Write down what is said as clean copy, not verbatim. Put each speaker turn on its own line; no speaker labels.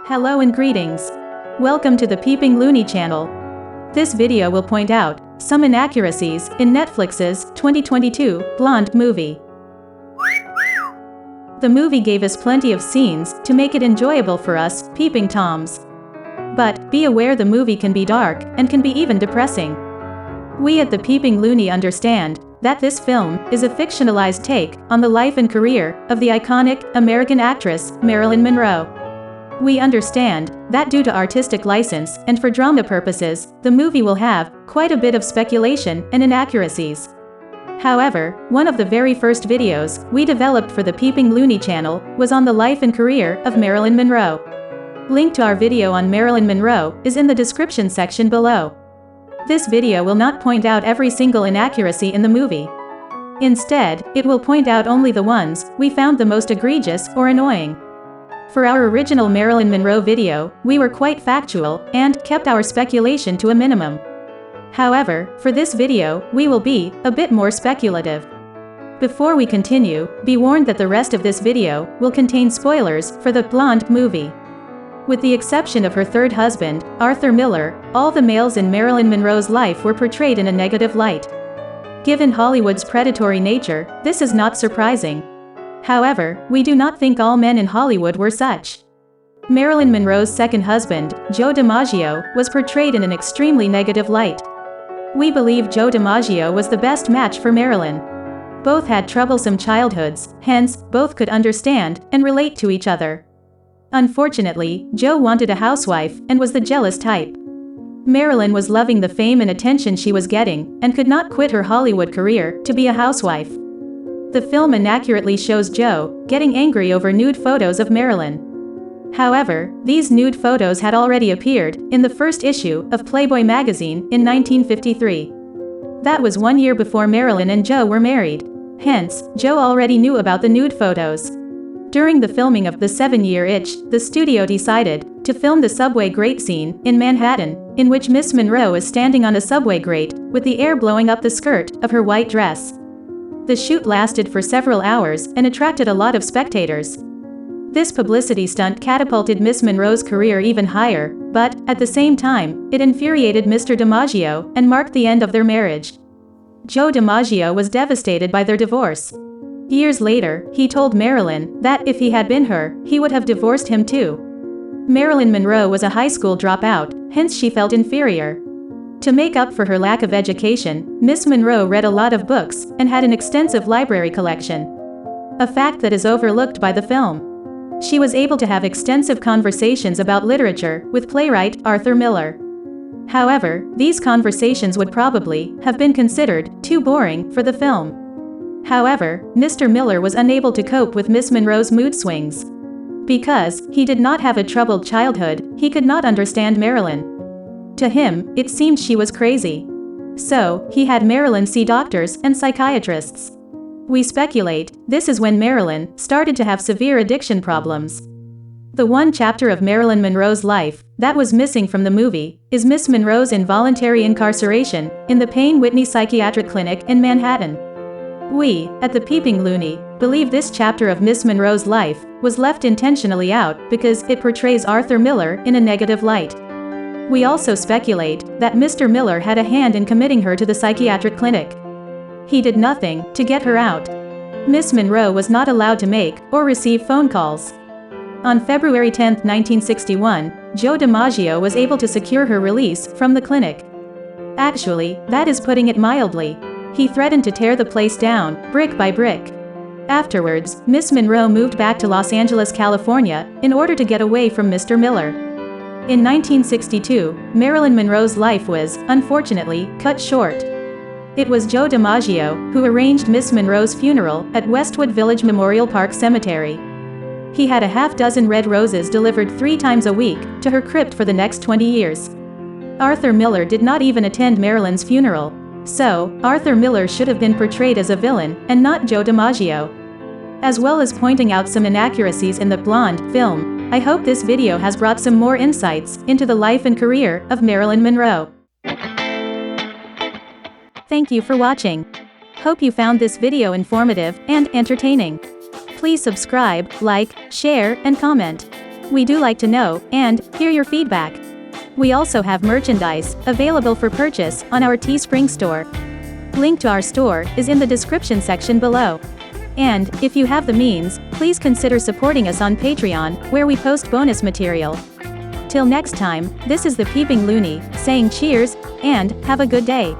Hello and greetings. Welcome to the Peeping Looney channel. This video will point out some inaccuracies in Netflix's 2022 Blonde movie. The movie gave us plenty of scenes to make it enjoyable for us peeping toms. But be aware the movie can be dark and can be even depressing. We at the Peeping Looney understand that this film is a fictionalized take on the life and career of the iconic American actress Marilyn Monroe. We understand that due to artistic license and for drama purposes, the movie will have quite a bit of speculation and inaccuracies. However, one of the very first videos we developed for the Peeping Looney channel was on the life and career of Marilyn Monroe. Link to our video on Marilyn Monroe is in the description section below. This video will not point out every single inaccuracy in the movie. Instead, it will point out only the ones we found the most egregious or annoying. For our original Marilyn Monroe video, we were quite factual and kept our speculation to a minimum. However, for this video, we will be a bit more speculative. Before we continue, be warned that the rest of this video will contain spoilers for the Blonde movie. With the exception of her third husband, Arthur Miller, all the males in Marilyn Monroe's life were portrayed in a negative light. Given Hollywood's predatory nature, this is not surprising. However, we do not think all men in Hollywood were such. Marilyn Monroe's second husband, Joe DiMaggio, was portrayed in an extremely negative light. We believe Joe DiMaggio was the best match for Marilyn. Both had troublesome childhoods, hence, both could understand and relate to each other. Unfortunately, Joe wanted a housewife and was the jealous type. Marilyn was loving the fame and attention she was getting and could not quit her Hollywood career to be a housewife. The film inaccurately shows Joe getting angry over nude photos of Marilyn. However, these nude photos had already appeared in the first issue of Playboy magazine in 1953. That was 1 year before Marilyn and Joe were married. Hence, Joe already knew about the nude photos. During the filming of The 7-Year Itch, the studio decided to film the subway grate scene in Manhattan, in which Miss Monroe is standing on a subway grate with the air blowing up the skirt of her white dress. The shoot lasted for several hours and attracted a lot of spectators. This publicity stunt catapulted Miss Monroe's career even higher, but, at the same time, it infuriated Mr. DiMaggio and marked the end of their marriage. Joe DiMaggio was devastated by their divorce. Years later, he told Marilyn that if he had been her, he would have divorced him too. Marilyn Monroe was a high school dropout, hence she felt inferior. To make up for her lack of education, Miss Monroe read a lot of books and had an extensive library collection. A fact that is overlooked by the film. She was able to have extensive conversations about literature with playwright Arthur Miller. However, these conversations would probably have been considered too boring for the film. However, Mr. Miller was unable to cope with Miss Monroe's mood swings. Because he did not have a troubled childhood, he could not understand Marilyn. To him, it seemed she was crazy. So, he had Marilyn see doctors and psychiatrists. We speculate this is when Marilyn started to have severe addiction problems. The one chapter of Marilyn Monroe's life that was missing from the movie is Miss Monroe's involuntary incarceration in the Payne Whitney Psychiatric Clinic in Manhattan. We, at the Peeping Looney, believe this chapter of Miss Monroe's life was left intentionally out because it portrays Arthur Miller in a negative light. We also speculate that Mr. Miller had a hand in committing her to the psychiatric clinic. He did nothing to get her out. Miss Monroe was not allowed to make or receive phone calls. On February 10, 1961, Joe DiMaggio was able to secure her release from the clinic. Actually, that is putting it mildly. He threatened to tear the place down, brick by brick. Afterwards, Miss Monroe moved back to Los Angeles, California, in order to get away from Mr. Miller. In 1962, Marilyn Monroe's life was, unfortunately, cut short. It was Joe DiMaggio who arranged Miss Monroe's funeral at Westwood Village Memorial Park Cemetery. He had a half-dozen red roses delivered 3 times a week to her crypt for the next 20 years. Arthur Miller did not even attend Marilyn's funeral. So, Arthur Miller should have been portrayed as a villain and not Joe DiMaggio. As well as pointing out some inaccuracies in the Blonde film, I hope this video has brought some more insights into the life and career of Marilyn Monroe. Thank you for watching. Hope you found this video informative and entertaining. Please subscribe, like, share, and comment. We do like to know and hear your feedback. We also have merchandise available for purchase on our Teespring store. Link to our store is in the description section below. And, if you have the means, please consider supporting us on Patreon, where we post bonus material. Till next time, this is the Peeping Loony, saying cheers, and have a good day.